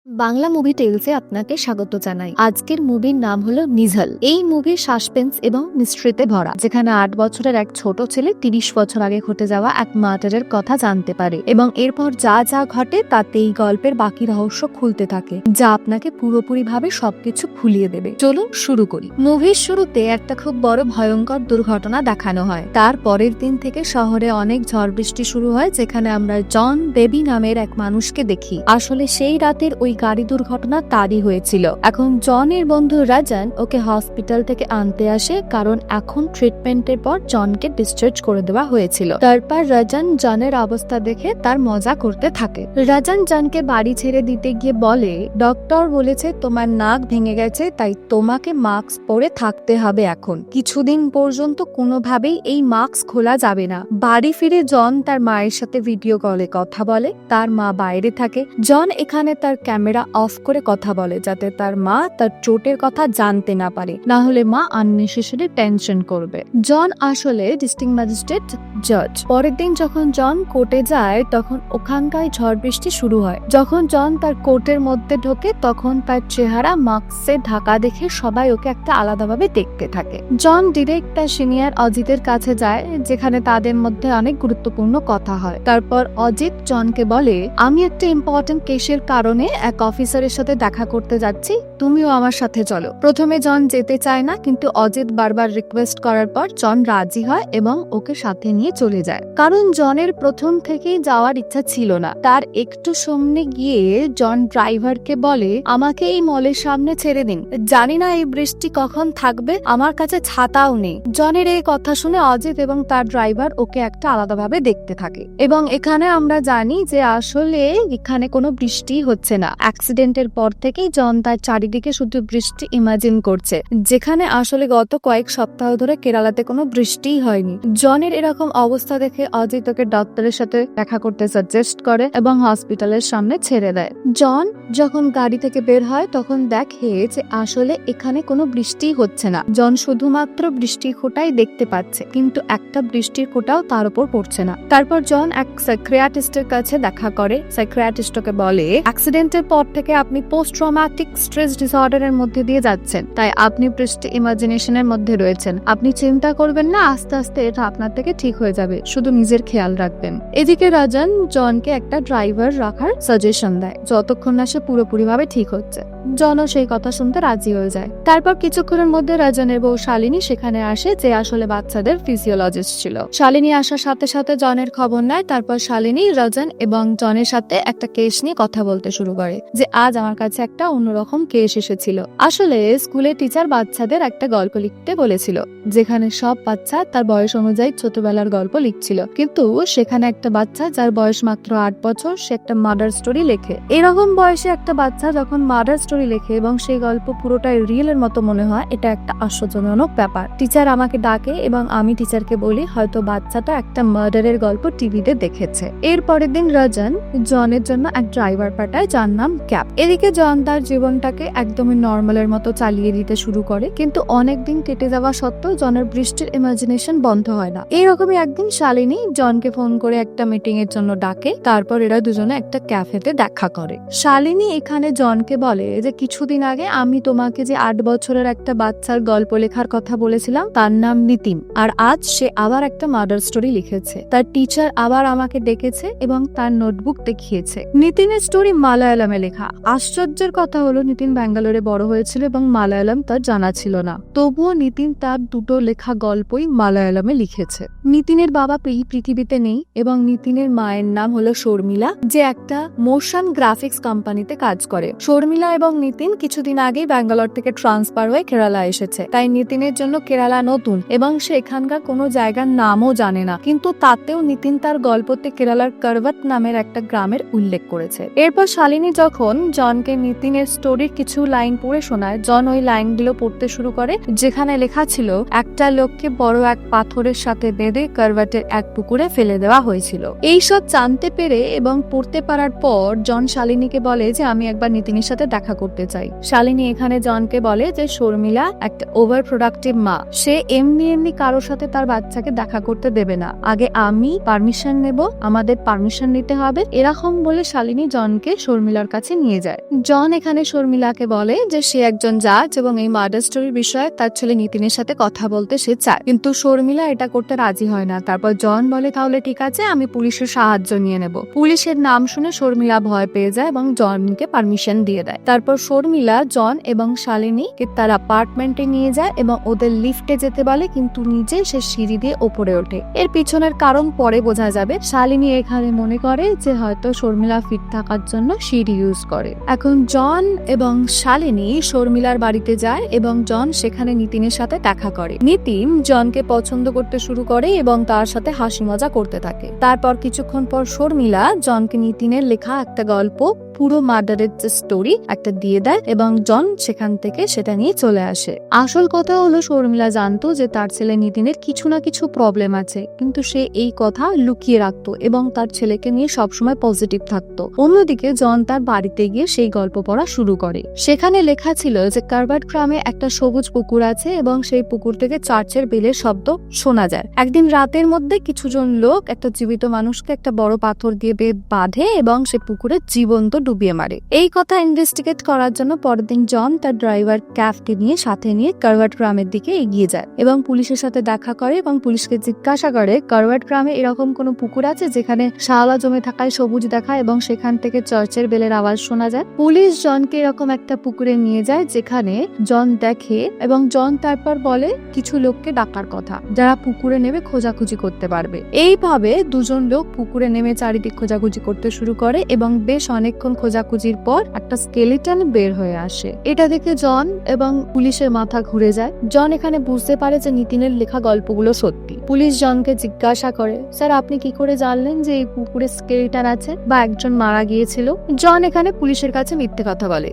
Bangla movie টেলসে আপনাকে স্বাগত জানাই। আজকের মুভির নাম হলো নিঝল। এই মুভি সাসপেন্স এবং মিস্ট্রিতে ভরা, যেখানে 8 বছরের এক ছোট ছেলে 30 বছর আগে ঘটে যাওয়া এক মার্ডারের কথা জানতে পারে এবং এরপর যা যা ঘটে তাতে এই গল্পের বাকি রহস্য খুলতে থাকে, যা আপনাকে পুরোপুরিভাবে সবকিছু খুলিয়ে দেবে। চলুন শুরু করি। মুভির শুরুতে একটা খুব বড় ভয়ঙ্কর দুর্ঘটনা দেখানো হয়। তার পরের দিন থেকে শহরে অনেক ঝড় বৃষ্টি শুরু হয়, যেখানে আমরা জন বেবি নামের এক মানুষকে দেখি। আসলে সেই রাতের ওই গাড়ি দুর্ঘটনা তারই হয়েছিল। এখন জনের বন্ধু রাজান ওকে হসপিটাল থেকে আনতে আসে, কারণ এখন ট্রিটমেন্টের পর জনকে ডিসচার্জ করে দেওয়া হয়েছিল। তারপর রাজান জনের অবস্থা দেখে তার মজা করতে থাকে। রাজান জনকে বাড়ি ছেড়ে দিতে গিয়ে বলে, ডক্টর বলেছে তোমার নাক ভেঙে গেছে, তাই তোমাকে মাস্ক পরে থাকতে হবে এখন কিছুদিন পর্যন্ত। কোনোভাবেই এই মাস্ক খোলা যাবে না। বাড়ি ফিরে জন তার মায়ের সাথে ভিডিও কলে কথা বলে। তার মা বাইরে থাকে। জন এখানে তার ক্যামেরা অফ করে কথা বলে, যাতে তার মা তার চোটের কথা জানতে না পারে, না হলে মা আননেসেসারি টেনশন করবে। জন আসলে ডিস্ট্রিক্ট ম্যাজিস্ট্রেট জাজ। পরের দিন যখন জন কোর্টে যায়, তখন ওখানকার ঝড় বৃষ্টি শুরু হয়। যখন জন তার কোর্টের মধ্যে ঢোকে, তখন তার চেহারা মাস্কে ঢাকা দেখে সবাই ওকে একটা আলাদাভাবে দেখতে থাকে। জন ডিরেক্ট তার সিনিয়র অজিতের কাছে যায়, যেখানে তাদের মধ্যে অনেক গুরুত্বপূর্ণ কথা হয়। তারপর অজিত জনকে বলে, আমি একটা ইম্পর্টেন্ট কেসের কারণে এক অফিসারের সাথে দেখা করতে যাচ্ছি, তুমিও আমার সাথে চলো। প্রথমে জন যেতে চায় না, কিন্তু অজিত বারবার রিকোয়েস্ট করার পর জন রাজি হয় এবং ওকে সাথে নিয়ে চলে যায়। কারণ জনের প্রথম থেকেই যাওয়ার ইচ্ছা ছিল না। তার একটু সামনে গিয়ে জন ড্রাইভারকে বলে, আমাকে এই মলের সামনে ছেড়ে দিন, জানি না এই বৃষ্টি কখন থাকবে, আমার কাছে ছাতাও নেই। জনের এই কথা শুনে অজিত এবং তার ড্রাইভার ওকে একটা আলাদাভাবে দেখতে থাকে। এবং এখানে আমরা জানি যে আসলে এখানে কোনো বৃষ্টি হচ্ছে না। অ্যাক্সিডেন্টের পর থেকেই জন তার চারিদিকে শুধু বৃষ্টি ইমাজিন করছে, যেখানে আসলে গত কয়েক সপ্তাহ ধরে কেরালাতে কোনো বৃষ্টিই হয়নি। জনের এরকম অবস্থা দেখে অজিত ওকে ডক্টরের সাথে দেখা করতে সাজেস্ট করে এবং হসপিটালের সামনে ছেড়ে দেয়। জন যখন গাড়ি থেকে বের হয়, তখন দেখে যে আসলে এখানে কোনো বৃষ্টি হচ্ছে না। জন শুধুমাত্র বৃষ্টির ফোঁটাই দেখতে পাচ্ছে, কিন্তু একটা বৃষ্টির ফোঁটাও তার উপর পড়ছে না। তারপর জন এক সাইকিয়াট্রিস্টের কাছে দেখা করে। সাইকিয়াট্রিস্ট ওকে বলে, অ্যাক্সিডেন্টের পর থেকে আপনি পোস্ট ট্রমাটিক স্ট্রেস ডিসঅর্ডারের মধ্যে দিয়ে যাচ্ছেন, তাই আপনি বৃষ্টি ইমাজিনেশনের মধ্যে রয়েছেন। আপনি চিন্তা করবেন না, আস্তে আস্তে এটা আপনার থেকে ঠিক হয়ে যাবে, শুধু নিজের খেয়াল রাখবেন। এদিকে রাজান জনকে একটা ড্রাইভার রাখার সাজেশন দেয়, যতক্ষণ না সে পুরোপুরিভাবে ঠিক হচ্ছে। জনও সেই কথা শুনতে রাজি হয়ে যায়। তারপর কিছুক্ষণের মধ্যে রাজানের বউ শালিনী সেখানে আসে, যে আসলে বাচ্চাদের ফিজিওলজিস্ট ছিল। শালিনী আসার সাথে সাথে জনের খবর নেয়। তারপর শালিনী রাজান এবং জনের সাথে একটা কেস নিয়ে কথা বলতে শুরু করে, যে আজ আমার কাছে একটা অন্যরকম কেস এসেছিল। আসলে স্কুলে টিচার বাচ্চাদের একটা গল্প লিখতে বলেছিল, যেখানে সব বাচ্চা তার বয়স অনুযায়ী ছোটবেলার গল্প লিখছিল, কিন্তু সেখানে একটা বাচ্চা যার বয়স মাত্র 8 বছর, সে একটা মার্ডার স্টোরি লেখে। এরকম বয়সে একটা বাচ্চা যখন মার্ডার স্টোরি লেখে এবং সেই গল্প পুরোটাই রিয়েলের মতো মনে হয়, এটা একটা আশ্চর্যজনক ব্যাপার। টিচার আমাকে ডাকে এবং আমি টিচারকে বলি, হয়তো বাচ্চাটা একটা মার্ডারের গল্প টিভিতে দেখেছে। এর পরের দিন রাজান জনের জন্য এক ড্রাইভার পাঠায়, যার নাম ক্যাপ। এদিকে জন তার জীবনটাকে একদমই নর্মালের মতো চালিয়ে দিতে শুরু করে, কিন্তু অনেকদিন কেটে যাওয়া সত্ত্বেও জনের বৃষ্টির ইমাজিনেশন বন্ধ হয় না। এইরকমই একদিন শালিনী জনকে ফোন করে একটা মিটিং এর জন্য ডাকে। তারপর এরা দুজনে একটা ক্যাফেতে দেখা করে। শালিনী এখানে জনকে বলে যে কিছুদিন আগে আমি তোমাকে যে 8 বছরের একটা বাচ্চার গল্প লেখার কথা বলেছিলাম, তার নাম নিতিন, আর আজ সে আবার একটা মার্ডার স্টোরি লিখেছে। তার টিচার আবার আমাকে ডেকেছে এবং তার নোটবুক দেখিয়েছে। নিতিনের স্টোরি মালায়ালামে লেখা। আশ্চর্যের কথা হলো, নিতিন ব্যাঙ্গালোরে বড় হয়েছিল এবং মালায়ালাম তার জানা ছিল না। তবুও নিতিন তার দুটো লেখা গল্পই মালায়ালামে লিখেছে। নিতিনের বাবা এই পৃথিবীতে নেই এবং নিতিনের মায়ের নাম হলো শর্মিলা, যে একটা মোশন গ্রাফিক্স কোম্পানিতে কাজ করে। শর্মিলা এবং নিতিন কিছুদিন আগেই ব্যাঙ্গালোর থেকে ট্রান্সফার হয়ে কেরালা এসেছে, তাই নিতিনের জন্য কেরালা নতুন এবং সে এখানকার কোনো জায়গার নামও জানে না। কিন্তু তাতেও নিতিন তার গল্পতে কেরালার করবত নামের একটা গ্রামের উল্লেখ করেছে। এরপর শালিনী যখন জনকে নিতিনের স্টোরির কিছু লাইন পড়ে শোনায়, জন ওই লাইনগুলো পড়তে শুরু করে, যেখানে লেখা ছিল, একটা লোককে বড় এক পাথরের সাথে বেঁধে করবটের এক পুকুরে ফেলে দেওয়া হয়েছিল। এইসব জানতে পেরে এবং পড়তে পারার পর জন শালিনীকে বলে যে আমি একবার নিতিনের সাথে দেখা করতে চাই। শালিনী এখানে জনকে বলে যে শর্মিলা একটা ওভার প্রোডাক্টিভ মা, সে এমনি কারোর সাথে তার বাচ্চাকে দেখা করতে দেবে না, আগে আমি পারমিশন নেব, আমাদের পারমিশন নিতে হবে, এরকম বলে শালিনী জনকে শর্মিলার কাছে নিয়ে যায়। জন এখানে শর্মিলাকে বলে যে সে একজন জাজ এবং এই মার্ডার স্টোরির বিষয়ে তার ছেলে নিতিনের সাথে কথা বলতে সে চায়, কিন্তু শর্মিলা এটা করতে রাজি হয় না। তারপর জন বলে তাহলে ঠিক আছে, আমি পুলিশের সাহায্য নিয়ে নেব। পুলিশের নাম শুনে শর্মিলা ভয় পেয়ে যায় এবং জনকে পারমিশন দিয়ে দেয়। তারপর শর্মিলা জন এবং শালিনীকে তার অ্যাপার্টমেন্টে নিয়ে যায় এবং ওদের লিফটে যেতে বলে, কিন্তু নিজে সে সিঁড়ি দিয়ে ওপরে ওঠে। এর পিছনের কারণ পরে বোঝা যাবে। শালিনী এখানে মনে করে যে হয়তো শর্মিলা ফিট থাকার জন্য সিঁড়ি ইউজ করে। এখন জন এবং শালিনী শর্মিলার বাড়িতে যায় এবং জন সেখানে নিতিনের সাথে দেখা করে। নিতিন জনকে পছন্দ করতে শুরু করে এবং তার সাথে হাসি মজা করতে থাকে। তারপর কিছুক্ষণ পর শর্মিলা জনকে নিতিনের লেখা একটা গল্প, পুরো মার্ডারের যে স্টোরি একটা দিয়ে দেয় এবং জন সেখান থেকে সেটা নিয়ে চলে আসে। আসল কথা হলো শর্মিলা জানতো যে তার ছেলে নিতিনের কিছু না কিছু প্রবলেম আছে, কিন্তু সে এই কথা লুকিয়ে রাখতো এবং তার ছেলেকে নিয়ে সবসময় পজিটিভ থাকতো। অন্যদিকে জন তার বাড়িতে গিয়ে সেই গল্প পড়া শুরু করে। সেখানে লেখা ছিল যে কার্ভার্ট গ্রামে একটা সবুজ পুকুর আছে এবং সেই পুকুর থেকে চার্চের বেলের শব্দ শোনা যায়। একদিন রাতের মধ্যে কিছুজন লোক একটা জীবিত মানুষকে একটা বড় পাথর দিয়ে বাঁধে এবং সে পুকুরে জীবন্ত ডুবিয়ে মারে। এই কথা ইনভেস্টিগেট করার জন্য পরের দিন জন তার ড্রাইভার ক্যাফকে নিয়ে সাথে নিয়ে কার্ভার্ট গ্রামের দিকে এগিয়ে যায় এবং পুলিশের সাথে দেখা করে এবং পুলিশকে জিজ্ঞাসা করে কার্ভার্ট গ্রামে এরকম কোনো পুকুর আছে যেখানে শাওলা জমে থাকায় সবুজ দেখায় এবং সেখান থেকে চার্চের বেলের আওয়াজ শোনা যায়। পুলিশ জনকে এরকম একটা পুকুরে নিয়ে যায় যেখানে জন দেখে এবং জন তারপর বলে কিছু লোককে ডাকার কথা যারা পুকুরে নেমে খোঁজাখুঁজি করতে পারবে। এইভাবে দুজন লোক পুকুরে নেমে চারিদিক খোঁজাখুঁজি করতে শুরু করে এবং বেশ অনেকক্ষণ খোঁজাখুঁজির পর একটা স্কেলিটন বের হয়ে আসে। এটা দেখে জন এবং পুলিশের মাথা ঘুরে যায়। জন এখানে বুঝতে পারে যে নিতিনের লেখা গল্পগুলো সত্যি। পুলিশ জনকে জিজ্ঞাসা করে, স্যার আপনি কি করে জানলেন যে এই পুকুরে স্কেলিটন আছে বা একজন মারা গিয়েছিল? জন এখানে পুলিশের কাছে মিথ্যে কথা বলে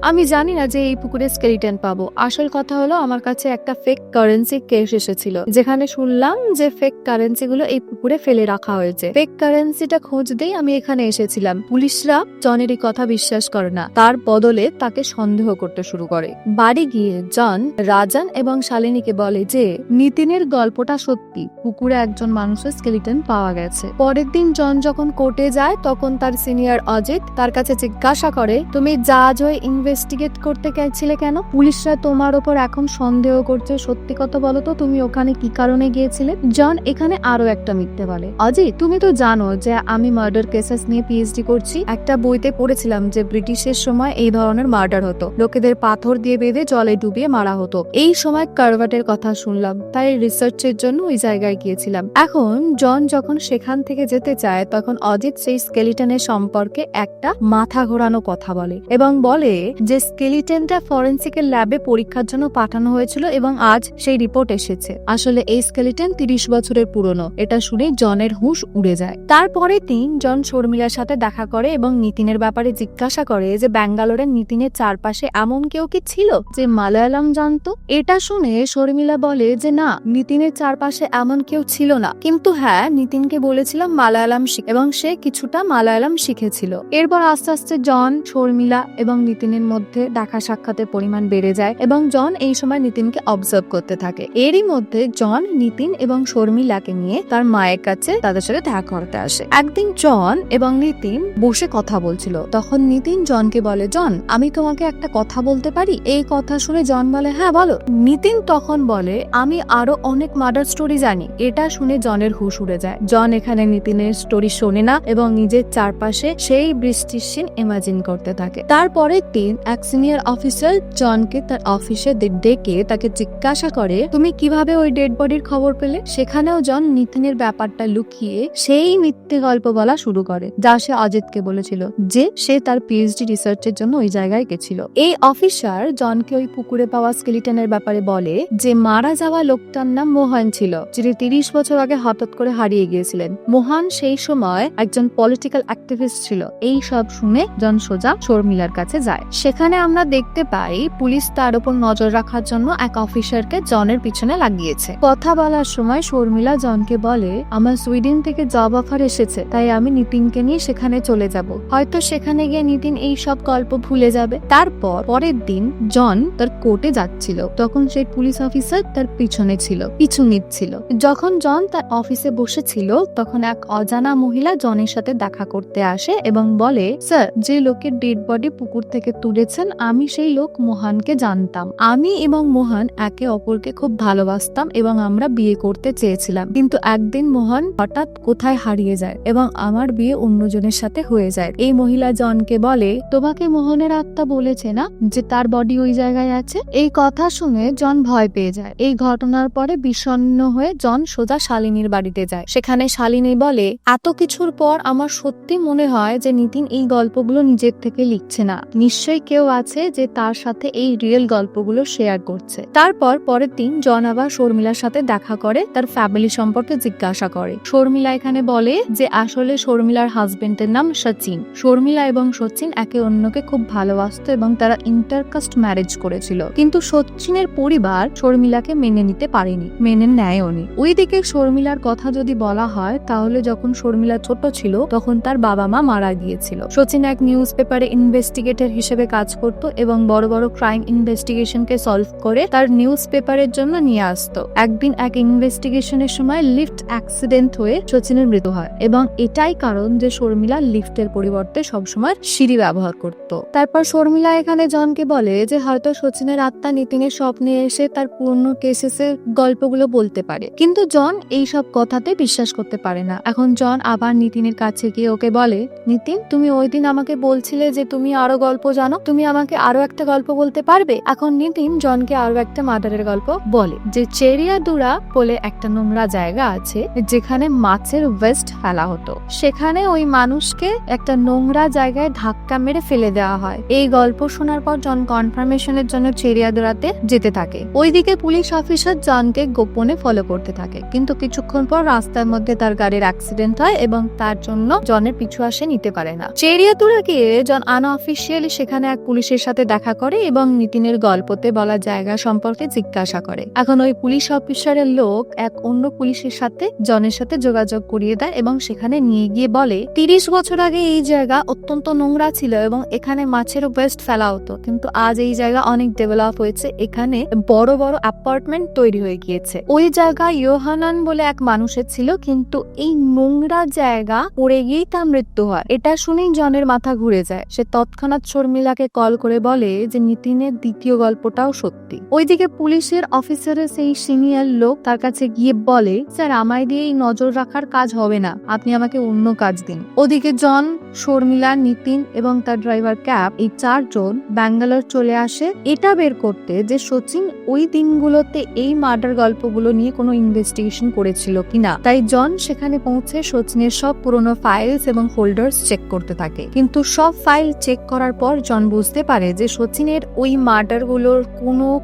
আমি জানি না যে এই পুকুরে স্কেলিটন পাবো। আসল কথা হলো আমার কাছে একটা ফেক কারেন্সি কেস এসেছিল যেখানে শুনলাম যে ফেক কারেন্সি গুলো এই পুকুরে ফেলে রাখা হয়েছে। ফেক কারেন্সিটা খোঁজ দিয়ে আমি এখানে এসেছিলাম। পুলিশরা জনের এই কথা বিশ্বাস করে না, তার বদলে তাকে সন্দেহ করতে শুরু করে। বাড়ি গিয়ে জন রাজন এবং শালিনীকে বলে যে নিতিনের গল্পটা সত্যি, পুকুরে একজন মানুষের স্কেলিটন পাওয়া গেছে। পরের দিন জন যখন কোর্টে যায় তখন তার সিনিয়র অজিত তার কাছে জিজ্ঞাসা করে, তুমি জাজ হয়ে ইনভেস্টিগেট করতে গেছিলে কেন? পুলিশরা তোমার ওপর এখন সন্দেহ করছে, সত্যি কথা বলো তো তুমি ওখানে কি কারণে গিয়েছিলে? জন এখানে আরো একটা মিথ্যে বলে, অজিত তুমি তো জানো যে আমি মার্ডার কেসেস নিয়ে পিএইচডি করছি। একটা বইতে পড়েছিলাম যে ব্রিটিশের সময় এই ধরনের মার্ডার হতো, লোকেদের পাথর দিয়ে বেঁধে জলে ডুবিয়ে মারা হতো। এই সময় কার্ভার্টের কথা শুনলাম, তাই রিসার্চের জন্য ওই জায়গায় গিয়েছিলাম। এখন জন যখন সেখান থেকে যেতে চায় তখন অজিত সেই স্কেলিটনের সম্পর্কে একটা মাথা ঘোরানো কথা বলে এবং বলে যে স্কেলিটনটা ফরেন্সিকের ল্যাবে পরীক্ষার জন্য পাঠানো হয়েছিল এবং আজ সেই রিপোর্ট এসেছে। আসলে এই স্কেলিটন 30 বছরের পুরনো। এটা শুনে জনের হুঁশ উড়ে যায়। তারপরে জন শর্মিলার সাথে দেখা করে এবং নিতিনের ব্যাপারে জিজ্ঞাসা করে যে ব্যাঙ্গালোরের নিতিনের চারপাশে এমন কেউ কি ছিল যে মালায়ালাম জানতো? এটা শুনে শর্মিলা বলে যে না, নিতিনের চারপাশে এমন কেউ ছিল না, কিন্তু হ্যাঁ নিতিনকে বলেছিলাম মালায়ালাম এবং সে কিছুটা মালায়ালাম শিখেছিল। এরপর আস্তে আস্তে জন, শর্মিলা এবং নিতিনের মধ্যে দেখা সাক্ষাতের পরিমাণ বেড়ে যায় এবং জন এই সময় নিতিনকে অবজার্ভ করতে থাকে। এরই মধ্যে জন নিতিন এবং শর্মিলাকে নিয়ে তার মায়ের কাছে তাদের সাথে দেখা করতে আসে। একদিন জন এবং নিতিন বসে কথা বলছিল, তখন নিতিন জনকে বলে, জন আমি তোমাকে একটা কথা বলতে পারি? এই কথা শুনে জন বলে, হ্যাঁ বলো। নিতিন তখন বলে, আমি আরো অনেক মার্ডার স্টোরি জানি। এটা শুনে জনের হুঁশ উড়ে যায়। জন এখানে নিতিনের স্টোরি শোনে না এবং নিজের চারপাশে সেই বৃষ্টির সিন ইমাজিন করতে থাকে। তারপরে এক সিনিয়র অফিসার জনকে তার অফিসে ডেকে তাকে জিজ্ঞাসা করে, তুমি কিভাবে ওই ডেড বডির খবর পেলে? সেখানেও জন নিতিনের ব্যাপারটা লুকিয়ে সেই মিথ্যে গল্প বলা শুরু করে যা সে অজিতকে বলেছিল যে সে তার পিএইচডি রিসার্চের জন্য ওই জায়গায় গেছিল। এই অফিসার জনকে ওই পুকুরে পাওয়া স্কেলিটনের ব্যাপারে বলে যে মারা যাওয়া লোকটার নাম মোহন ছিল, যিনি 30 বছর আগে হঠাৎ করে হারিয়ে গিয়েছিলেন। মোহন সেই সময় একজন পলিটিক্যাল অ্যাক্টিভিস্ট ছিল। এই সব শুনে জন সোজা শর্মিলার কাছে যায়। সেখানে আমরা দেখতে পাই পুলিশ তার উপর নজর রাখার জন্য এক অফিসারকে জনের পিছনে লাগিয়েছে। কথা বলার সময় শর্মিলা জনকে বলে, আমার সুইডেন থেকে জব অফার এসেছে, তাই আমি নিতিনকে নিয়ে সেখানে চলে যাব। হয়তো তো সেখানে গিয়ে নিতিন এই সব গল্প ভুলে যাবে। তারপর পরের দিন জন তার কোর্টে যাচ্ছিল, তখন সেই পুলিশ অফিসার তার পিছনে ছিল, পিছু নিচ্ছিল। যখন জন তার অফিসে বসেছিল তখন এক অজানা মহিলা জনের সাথে দেখা করতে আসে এবং বলে, স্যার, যে লোকের ডেড বডি পুকুর থেকে তুলেছেন আমি সেই লোক মোহনকে জানতাম। আমি এবং মোহন একে অপরকে খুব ভালোবাসতাম এবং আমরা বিয়ে করতে চেয়েছিলাম, কিন্তু একদিন মোহন হঠাৎ কোথায় হারিয়ে যায় এবং আমার বিয়ে অন্যজনের সাথে হয়ে যায়। এই মহিলা জনকে বলে, তোমাকে মোহনের আত্মা বলেছে না যে তার বডি ওই জায়গায় আছে? এই কথা শুনে জন ভয় পেয়ে যায়। এই ঘটনার পরে বিষণ্ণ হয়ে জন সোজা শালিনীর বাড়িতে যায়। সেখানে শালিনী বলে, এত কিছুর পর আমার সত্যি মনে হয় যে নিতিন এই গল্পগুলো নিজের থেকে লিখছে না, নিশ্চয়ই কেউ আছে যে তার সাথে এই রিয়েল গল্পগুলো শেয়ার করছে। তারপর পরের দিন জন আবার শর্মিলার সাথে দেখা করে, তার ফ্যামিলি সম্পর্কে জিজ্ঞাসা করে। শর্মিলা এখানে বলে যে আসলে শর্মিলার হাজবেন্ডের নাম সচিন। শর্মিলা এবং সচিন একে অন্যকে খুব ভালোবাসতো এবং তারা ইন্টারকাস্ট ম্যারেজ করেছিল, কিন্তু সচিনের পরিবার শর্মিলাকে মেনে নিতে পারেনি, মেনে নেয়নি। ওইদিকে শর্মিলার কথা যদি বলা হয় তাহলে যখন শর্মিলা ছোট ছিল তখন তার বাবা মা মারা গিয়েছিল। সচিন এক নিউজ পেপারে ইনভেস্টিগেটর হিসেবে কাজ করত এবং বড় বড় ক্রাইম ইনভেস্টিগেশনকে সলভ করে তার নিউজ পেপারের জন্য নিয়ে আসতো। একদিন এক ইনভেস্টিগেশনের সময় লিফট অ্যাক্সিডেন্ট হয়ে সচিনের মৃত্যু হয় এবং এটাই কারণ যে শর্মিলা লিফটের পরিবর্তে সবসময় সিঁড়ি ব্যবহার করত। তারপর শর্মিলা এখানে জনকে বলে যে হয়তো সচিনের আত্মা নিতিনের স্বপ্নে এসে তার পুরনো কেসেসের গল্পগুলো বলতে পারে, কিন্তু জন এই সব কথাতে বিশ্বাস করতে পারে না। এখন জন আবার নিতিনের কাছে গিয়ে ওকে বলে, নিতিন, তুমি ওই দিন আমাকে বলছিলে যে তুমি আরো গল্প জানো, তুমি আমাকে আরো একটা গল্প বলতে পারবে? এখন নিতিন জনকে আরো একটা মার্ডারের গল্প বলে যে চেরিয়াদুরা বলে একটা নোংরা জায়গা আছে যেখানে মাছের ওয়েস্ট ফেলা হতো, সেখানে ওই মানুষকে একটা নোংরা জায়গায় ধাক্কা মেরে ফেলে দেওয়া হয়। এই গল্প শোনার পর জন কনফার্মেশনের জন্য চেরিয়াদুরাতে যেতে থাকে। ওইদিকে পুলিশ অফিসার জনকে গোপনে ফলো করতে থাকে, কিন্তু কিছুক্ষণ পর রাস্তার মধ্যে তার গাড়ির অ্যাক্সিডেন্ট হয় এবং তার জন্য জনের পিছু আসে নিতে পারে না। চেরিয়াদুরা গিয়ে জন আনঅফিসিয়ালি সেখানে এক পুলিশের সাথে দেখা করে এবং নিতিনের গল্পতে বলা জায়গা সম্পর্কে জিজ্ঞাসা করে। এখন ওই পুলিশ অফিসারের লোক এক অন্য পুলিশের সাথে জনের সাথে যোগাযোগ করিয়ে দেয় এবং সেখানে নিয়ে গিয়ে বলে, 30 বছর আগে এই জায়গা অত্যন্ত নোংরা ছিল এবং এখানে মাছের ওয়েস্ট ফেলা হতো, কিন্তু আজ এই জায়গা অনেক ডেভেলপ হয়েছে, এখানে বড় বড় অ্যাপার্টমেন্ট তৈরি হয়ে গিয়েছে। ওই জায়গা ইয়োহানান বলে এক মানুষের ছিল, কিন্তু এই নোংরা জায়গা পড়ে গিয়েই তার মৃত্যু হয়। এটা শুনেই জনের মাথা ঘুরে যায়। সে তৎক্ষণাৎ শর্মিলাকে কল করে বলে যে নিতিনের দ্বিতীয় গল্পটাও সত্যি। ওইদিকে পুলিশের অফিসারের সেই সিনিয়র লোক তার কাছে গিয়ে বলে, স্যার, আমায় দিয়ে এই নজর রাখার কাজ হবে না, আপনি আমাকে অন্য কাজ দিন। ওদিকে জন, শর্মিলা, নিতিন এবং তার ড্রাইভার ক্যাব, এই 4 জন ব্যাঙ্গালোর চলে আসে এটা বের করতে যে সচিন ওই দিনগুলোতে এই মার্ডার গল্পগুলো নিয়ে কোনো ইনভেস্টিগেশন করেছিল কিনা। তাই জন সেখানে পৌঁছে সচিনের সব পুরনো ফাইলস এবং ফোল্ডার্স চেক করতে থাকে, কিন্তু সব ফাইল চেক করার পর জন বুঝতে পারে যে সচিনের ওই মার্ডার গুলোর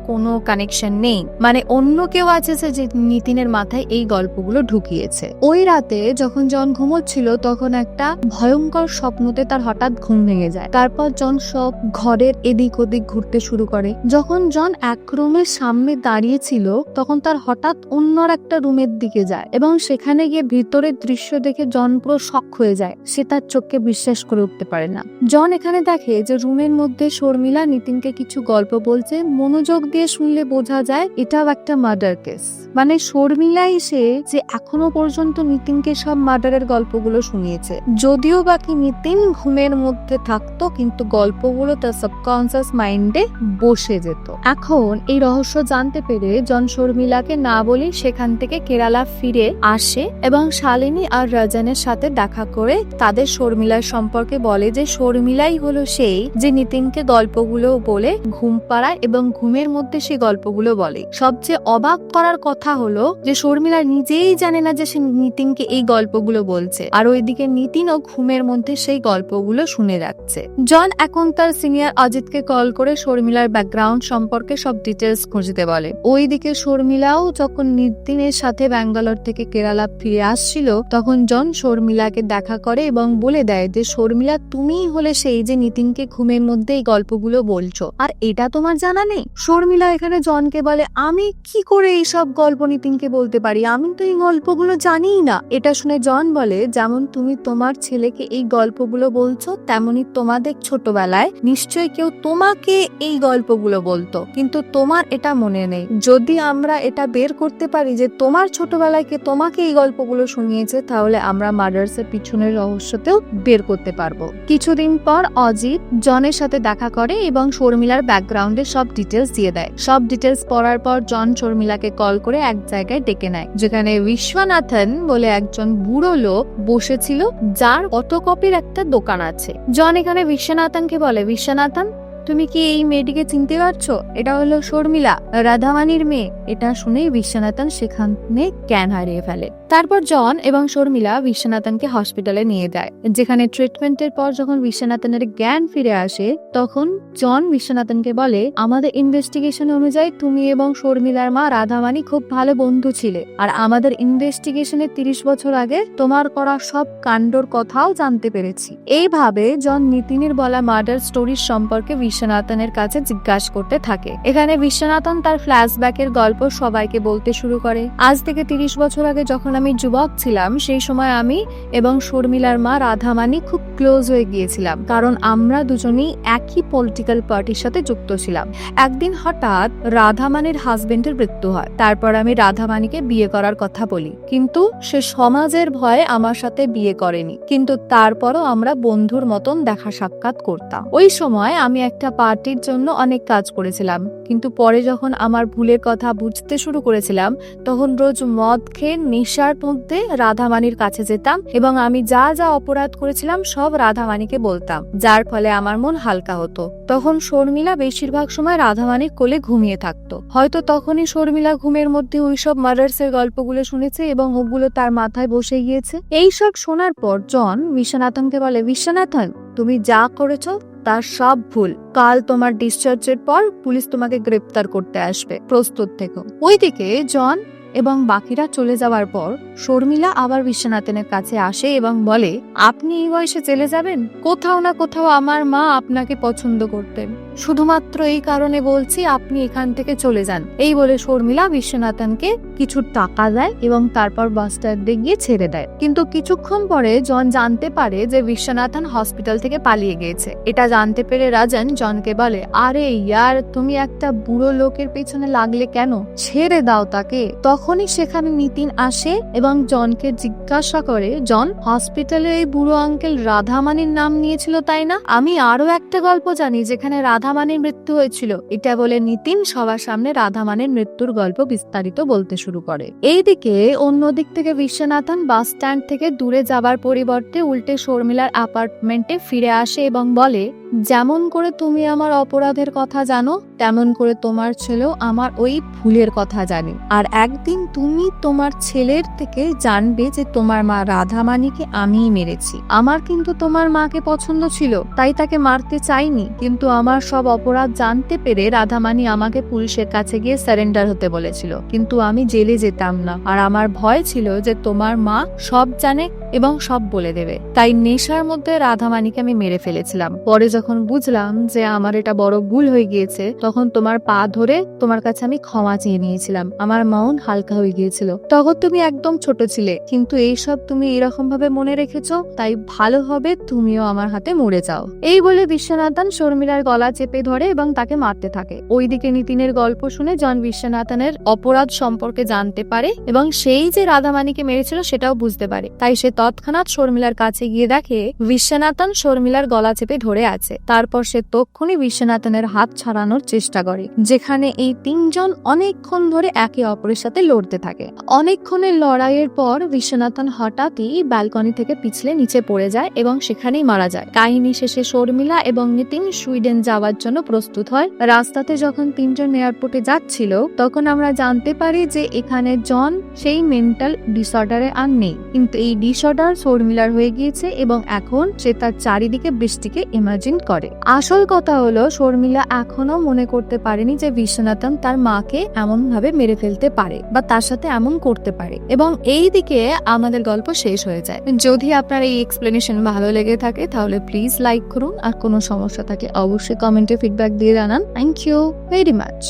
কোনো কানেকশন নেই, মানে অন্য কেউ আছে যে নিতিনের মাথায় এই গল্পগুলো ঢুকিয়েছে। ওই রাতে যখন জন ঘুমোচ্ছিল তখন একটা ভয়ঙ্কর স্বপ্নতে তার হঠাৎ ঘুম ভেঙে যায়। তারপর জন সব ঘরের এদিক ওদিক ঘুরতে শুরু করে। যখন জন এক রুমের সামনে দাঁড়িয়ে ছিল তখন তার হঠাৎ অন্য একটা রুমের দিকে যায় এবং সেখানে গিয়ে ভিতরের দৃশ্য দেখে জন পুরো শক হয়ে যায়। সে তার চোখকে বিশ্বাস করে উঠতে পারে না। জন এখানে দেখে যে রুমের মধ্যে শর্মিলা নিতিনকে কিছু গল্প বলছে। মনোযোগ দিয়ে শুনলে বোঝা যায় এটাও একটা মার্ডার কেস, মানে শর্মিলাই সে যে এখনো পর্যন্ত নিতিনকে সব মার্ডারের গল্পগুলো শুনিয়েছে। যদিও বাকি নিতিন ঘুমের মধ্যে থাকতো, কিন্তু গল্পগুলো তার সাবকনসিয়াস মাইন্ডে বসে যেত। এখন এই রহস্য জানতে পেরে জন শর্মিলাকে না বলে সেখান থেকে কেরালা ফিরে আসে এবং শালিনী আর রাজানের সাথে দেখা করে তাদের শর্মিলার সম্পর্কে বলে যে শর্মিলাই হলো সেই যে নিতিনকে গল্পগুলো বলে ঘুম পাড়ায় এবং ঘুমের মধ্যে সেই গল্পগুলো বলে। সবচেয়ে অবাক করার কথা হলো যে শর্মিলা নিজেই জানে না যে সে নিতিনকে এই গল্পগুলো বলছে, আর ওইদিকে নিতিনও ঘুমের মধ্যে সেই গল্পগুলো শুনে যাচ্ছে। জন এখন তার সিনিয়র অজিতকে কল করে শর্মিলার ব্যাকগ্রাউন্ড সম্পর্কে সব ডিটেলস খুঁজতে বলে। ওইদিকে শর্মিলাও যখন নিতিনের সাথে ব্যাঙ্গালোর থেকে কেরালা ফিরে আসছিল তখন জন শর্মিলাকে দেখা করে এবং বলে দেয় যে শর্মিলা, তুমিই হলে সেই যে নিতিনকে ঘুমের মধ্যে এই গল্পগুলো বলছো, আর এটা তোমার জানা নেই। শর্মিলা এখানে জনকে বলে, আমি কি করে এইসব গল্প নিতিনকে বলতে পারি, আমি তো এই গল্পগুলো জানিই না। এটা শুনে জন বলে, যেমন তুমি তোমার ছেলেকে এই গল্পগুলো গল্পগুলো বলছো, তেমনি তোমাদের ছোটবেলায় নিশ্চয়ই কেউ তোমাকে এই গল্পগুলো বলতো, কিন্তু তোমার এটা মনে নেই। যদি আমরা এটা বের করতে পারি যে তোমার ছোটবেলায় কে তোমাকে এই গল্পগুলো শুনিয়েছে, তাহলে আমরা মার্ডার্সের পিছনের রহস্যতেও বের করতে পারবো। কিছুদিন পর অজিত জনের সাথে দেখা করে এবং শর্মিলার ব্যাকগ্রাউন্ডে সব ডিটেলস দিয়ে দেয়। সব ডিটেলস পড়ার পর জন শর্মিলাকে কল করে এক জায়গায় ডেকে নেয়, যেখানে বিশ্বনাথন বলে একজন বুড়ো লোক বসেছিল, যার ফটোকপির একটা দোকান আছে। জন এখানে বিশ্বনাথনকে বলে, বিশ্বনাথন তুমি কি এই মেয়েটিকে চিনতে পারছো? এটা হলো শর্মিলা, রাধামানির মেয়ে। এটা শুনেই বিশ্বনাথন সেখানে জ্ঞান হারিয়ে ফেলে। তারপর জন এবং শর্মিলা বিশ্বনাথনকে হসপিটালে নিয়ে যায়, যেখানে ট্রিটমেন্টের পর যখন বিশ্বনাথনের জ্ঞান ফিরে আসে, তখন জন বিশ্বনাথনকে বলে, আমাদের ইনভেস্টিগেশন অনুযায়ী তুমি এবং শর্মিলার মা রাধামানি খুব ভালো বন্ধু ছিলে, আর আমাদের ইনভেস্টিগেশনে 30 বছর আগে তোমার করা সব কাণ্ডর কথাও জানতে পেরেছি। এইভাবে জন নিতিনের বলা মার্ডার স্টোরির সম্পর্কে বিশ্বনাথনের কাছে জিজ্ঞাসা করতে থাকে। এখানে বিশ্বনাথন তার ফ্ল্যাশব্যাকের গল্প সবাইকে বলতে শুরু করে। আজ থেকে 30 বছর আগে যখন আমি যুবক ছিলাম, সেই সময় আমি এবং শর্মিলার মা রাধামানি খুব ক্লোজ হয়ে গিয়েছিলাম, কারণ আমরা দুজনেই একই পলিটিক্যাল পার্টির সাথে যুক্ত ছিলাম। একদিন হঠাৎ রাধামানির হাজবেন্ডের মৃত্যু হয়। তারপর আমি রাধামানিকে বিয়ে করার কথা বলি, কিন্তু সে সমাজের ভয়ে আমার সাথে বিয়ে করেনি। কিন্তু তারপরও আমরা বন্ধুর মতন দেখা সাক্ষাৎ করতাম। ওই সময় আমি একটা পার্টির জন্য অনেক কাজ করেছিলাম, কিন্তু পরে যখন আমার ভুলের কথা বুঝতে শুরু করেছিলাম, তখন রোজ মদ খেয়ে নেশার মধ্যে রাধামানির কাছে যেতাম এবং আমি যা যা অপরাধ করেছিলাম সব রাধামানিকে বলতাম, যার ফলে আমার মন হালকা হতো। তখন শর্মিলা বেশিরভাগ সময় রাধামানির কোলে ঘুমিয়ে থাকতো। হয়তো তখনই শর্মিলা ঘুমের মধ্যে ওইসব মার্ডার্সের গল্পগুলো শুনেছে এবং ওগুলো তার মাথায় বসে গিয়েছে। এইসব শোনার পর জন বিশ্বনাথনকে বলে, বিশ্বনাথন তুমি যা করেছো তার সব ভুল। কাল তোমার ডিসচার্জের পর পুলিশ তোমাকে গ্রেপ্তার করতে আসবে, প্রস্তুত থেকো। ওইদিকে জন এবং বাকিরা চলে যাওয়ার পর শর্মিলা আবার বিশ্বনাথনের কাছে আসে এবং বলে, আপনি এই বয়সে চলে যাবেন? কোথাও না কোথাও আমার মা আপনাকে পছন্দ করতেন, শুধুমাত্র এই কারণে বলছি আপনি এখান থেকে চলে যান। এই বলে শর্মিলা বিশ্বনাথনকে কিছু টাকা দেয় এবং তারপর বাস স্ট্যান্ডে গিয়ে ছেড়ে দেয়। কিন্তু কিছুক্ষণ পরে জন জানতে পারে যে বিশ্বনাথন হসপিটাল থেকে পালিয়ে গিয়েছে। এটা জানতে পেরে রাজন জনকে বলে, আরে ইয়ার, তুমি একটা বুড়ো লোকের পেছনে লাগলে কেন? ছেড়ে দাও তাকে। তখনই সেখানে নিতিন আসে এবং জনকে জিজ্ঞাসা করে, জন হসপিটালে এই বুড়ো আঙ্কেল রাধামানির নাম নিয়েছিল তাই না? আমি আরো একটা গল্প জানি যেখানে রাধামানির মৃত্যু হয়েছিল। এটা বলে নিতিন সবার সামনে রাধামানির মৃত্যুর গল্প বিস্তারিত বলতে শুরু করে। এইদিকে অন্যদিক থেকে বিশ্বনাথন বাস স্ট্যান্ড থেকে দূরে যাবার পরিবর্তে উল্টে শর্মিলার অ্যাপার্টমেন্টে ফিরে আসে এবং বলে, যেমন করে তুমি আমার অপরাধের কথা জানো, তেমন করে তোমার ছেলেও আমার ওই ভুলের কথা জানে। আর একদিন তুমি তোমার ছেলের থেকে জানবে যে তোমার মা রাধামানিকে আমিই মেরেছি। আমার কিন্তু তোমার মাকে পছন্দ ছিল, তাই তাকে মারতে চাইনি, কিন্তু আমার সব অপরাধ জানতে পেরে রাধামানি আমাকে পুলিশের কাছে গিয়ে সারেন্ডার হতে বলেছিল, কিন্তু আমি জেলে যেতাম না। আর আমার ভয় ছিল যে তোমার মা সব জানে এবং সব বলে দেবে, তাই নেশার মধ্যে রাধামানিকে আমি মেরে ফেলেছিলাম। পরে যখন বুঝলাম যে আমার এটা বড় ভুল হয়ে গিয়েছে, তখন তোমার পা ধরে তোমার কাছে আমি ক্ষমা চেয়ে নিয়েছিলাম। আমার মন হালকা হয়ে গিয়েছিল। তখন তুমি একদম ছোট ছিলে, কিন্তু এইসব তুমি এরকম ভাবে মনে রেখেছো, তাই ভালো হবে তুমিও আমার হাতে মরে যাও। এই বলে বিশ্বনাথন শর্মিলার গলা চেপে ধরে এবং তাকে মারতে থাকে। ওইদিকে নিতিনের গল্প শুনে জন বিশ্বনাথনের অপরাধ সম্পর্কে জানতে পারে এবং সেই যে রাধামানিকে মেরেছিল সেটাও বুঝতে পারে। তাই সে তৎক্ষণাৎ শর্মিলার কাছে গিয়ে দেখে বিশ্বনাথন শর্মিলার গলা চেপে ধরে আছে। তারপর সে তক্ষুনি বিশ্বনাথনের হাত ছাড়ানোর চেষ্টা করে, যেখানে এই তিনজন অনেকক্ষণ ধরে একে অপরের সাথে লড়তে থাকে। অনেকক্ষণের লড়াইয়ের পর বিশ্বনাথন হঠাৎই ব্যালকনি থেকে পিছলে নিচে পড়ে যায় এবং সেখানেই মারা যায়। কাহিনী শেষে শর্মিলা এবং নিতিন সুইডেন যাওয়ার জন্য প্রস্তুত হয়। রাস্তাতে যখন তিনজন এয়ারপোর্টে যাচ্ছিল, তখন আমরা জানতে পারি যে এখানে জন সেই মেন্টাল ডিসঅর্ডারে আর নেই, কিন্তু এই ডিসঅর্ডার শর্মিলার হয়ে গিয়েছে এবং এখন সে তার চারিদিকে বৃষ্টিকে ইমাজিন করে। আসল কথা হলো শর্মিলা এখনো মনে করতে পারেনি যে বিশ্বনাথন তার মাকে এমন ভাবে মেরে ফেলতে পারে বা তার সাথে এমন করতে পারে, এবং এই দিকে আমাদের গল্প শেষ হয়ে যায়। যদি আপনার এই এক্সপ্লেনেশন ভালো লেগে থাকে তাহলে প্লিজ লাইক করুন, আর কোনো সমস্যা থাকে অবশ্যই কমেন্টে ফিডব্যাক দিয়ে জানান। Thank you very much.